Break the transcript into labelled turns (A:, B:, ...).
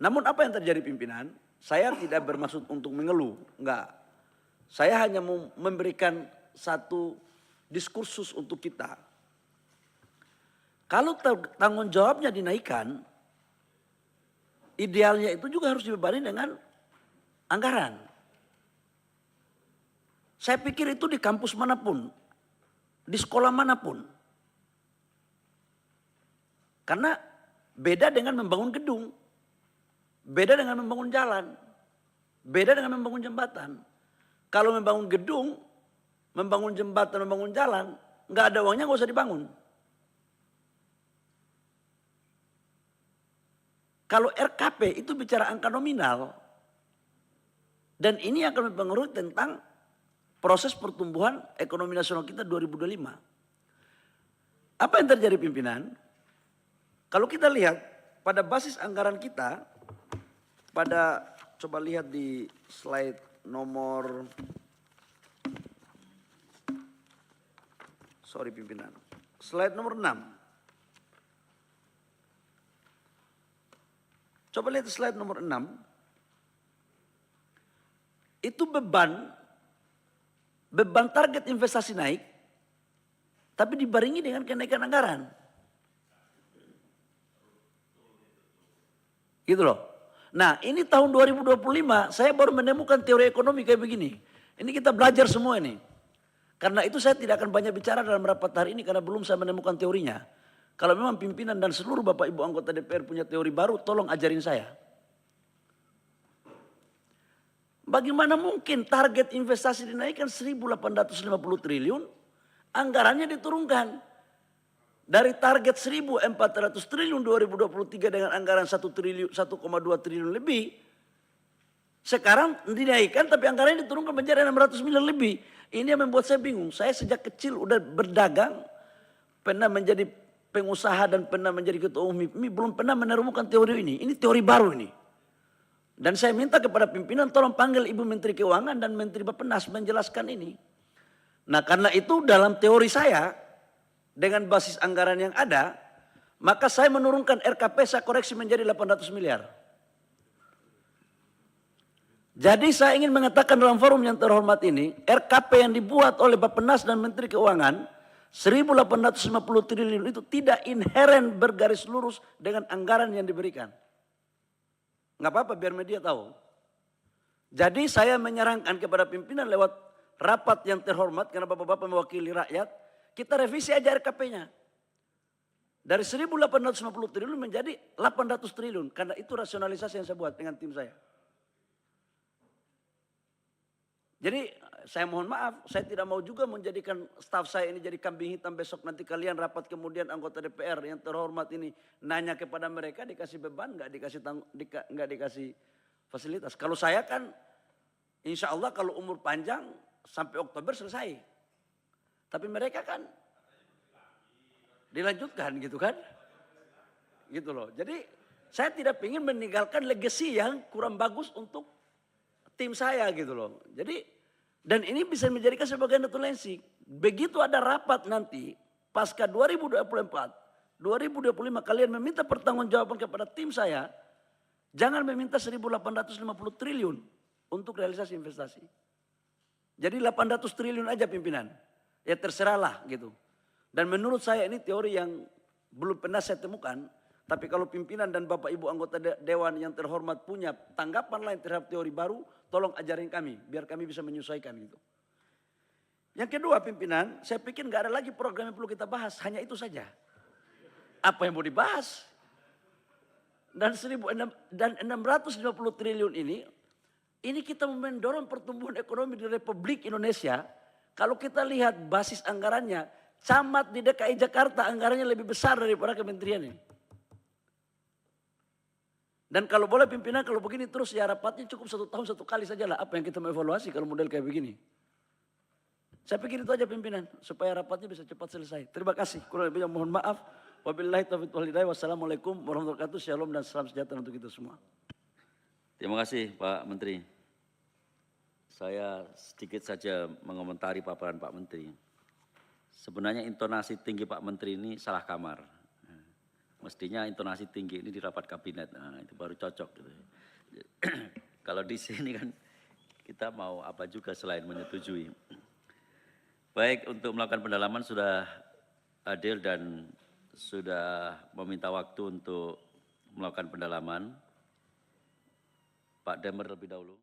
A: Namun apa yang terjadi pimpinan? Saya tidak bermaksud untuk mengeluh, enggak. Saya hanya mau memberikan satu diskursus untuk kita. Kalau tanggung jawabnya dinaikkan, idealnya itu juga harus dibebani dengan anggaran. Saya pikir itu di kampus manapun, di sekolah manapun. Karena beda dengan membangun gedung, beda dengan membangun jalan, beda dengan membangun jembatan. Kalau membangun gedung, membangun jembatan, membangun jalan, nggak ada uangnya nggak usah dibangun. Kalau RKP itu bicara angka nominal, dan ini akan mempengaruhi tentang proses pertumbuhan ekonomi nasional kita 2025. Apa yang terjadi pimpinan? Kalau kita lihat pada basis anggaran kita, coba lihat di slide nomor, slide nomor 6. Coba lihat slide nomor 6. Itu beban target investasi naik, tapi dibarengi dengan kenaikan anggaran. Gitu loh. Nah ini tahun 2025 saya baru menemukan teori ekonomi kayak begini. Ini kita belajar semua ini. Karena itu saya tidak akan banyak bicara dalam rapat hari ini karena belum saya menemukan teorinya. Kalau memang pimpinan dan seluruh Bapak Ibu anggota DPR punya teori baru, tolong ajarin saya. Bagaimana mungkin target investasi dinaikkan 1.850 triliun, anggarannya diturunkan. Dari target 1.400 triliun 2023 dengan anggaran 1,2 triliun lebih. Sekarang dinaikkan tapi anggarannya diturunkan menjadi 600 miliar lebih. Ini yang membuat saya bingung. Saya sejak kecil udah berdagang, pernah menjadi pengusaha dan pernah menjadi ketua umum HIPMI, belum pernah menemukan teori ini. Ini teori baru ini. Dan saya minta kepada pimpinan tolong panggil Ibu Menteri Keuangan dan Menteri Bappenas menjelaskan ini. Nah karena itu dalam teori saya, dengan basis anggaran yang ada, maka saya menurunkan RKP saya koreksi menjadi 800 miliar. Jadi saya ingin mengatakan dalam forum yang terhormat ini, RKP yang dibuat oleh Bappenas dan Menteri Keuangan, 1.850 triliun itu tidak inheren bergaris lurus dengan anggaran yang diberikan. Nggak apa-apa biar media tahu. Jadi saya menyarankan kepada pimpinan lewat rapat yang terhormat, karena bapak-bapak mewakili rakyat, kita revisi aja RKP-nya. Dari 1.850 triliun menjadi 800 triliun. Karena itu rasionalisasi yang saya buat dengan tim saya. Jadi saya mohon maaf, saya tidak mau juga menjadikan staf saya ini jadi kambing hitam besok nanti kalian rapat kemudian anggota DPR yang terhormat ini nanya kepada mereka dikasih beban, nggak dikasih fasilitas. Kalau saya kan insya Allah kalau umur panjang sampai Oktober selesai. Tapi mereka kan dilanjutkan gitu kan. Gitu loh. Jadi saya tidak ingin meninggalkan legacy yang kurang bagus untuk tim saya gitu loh. Jadi dan ini bisa menjadikan sebagai notulensi. Begitu ada rapat nanti pasca 2024, 2025 kalian meminta pertanggungjawaban kepada tim saya, jangan meminta 1.850 triliun untuk realisasi investasi. Jadi 800 triliun aja pimpinan. Ya terserahlah gitu. Dan menurut saya ini teori yang belum pernah saya temukan. Tapi kalau pimpinan dan Bapak Ibu anggota Dewan yang terhormat punya tanggapan lain terhadap teori baru, tolong ajarin kami biar kami bisa menyesuaikan gitu. Yang kedua pimpinan, saya pikir nggak ada lagi program yang perlu kita bahas, hanya itu saja. Apa yang mau dibahas? Dan 650 triliun ini kita mendorong pertumbuhan ekonomi di Republik Indonesia. Kalau kita lihat basis anggarannya, camat di DKI Jakarta anggarannya lebih besar daripada kementerian ini. Dan kalau boleh pimpinan, kalau begini terus ya rapatnya cukup 1 tahun 1 kali saja lah. Apa yang kita mau evaluasi kalau model kayak begini. Saya pikir itu aja pimpinan, supaya rapatnya bisa cepat selesai. Terima kasih, kurang lebihnya mohon maaf. Wabillahi taufiq wal hidayah. Wassalamualaikum warahmatullahi wabarakatuh. Shalom dan salam sejahtera untuk kita semua.
B: Terima kasih Pak Menteri. Saya sedikit saja mengomentari paparan Pak Menteri. Sebenarnya intonasi tinggi Pak Menteri ini salah kamar. Mestinya intonasi tinggi ini di rapat kabinet, nah, itu baru cocok gitu. Kalau di sini kan kita mau apa juga selain menyetujui. Baik, untuk melakukan pendalaman sudah adil dan sudah meminta waktu untuk melakukan pendalaman. Pak Demer terlebih dahulu.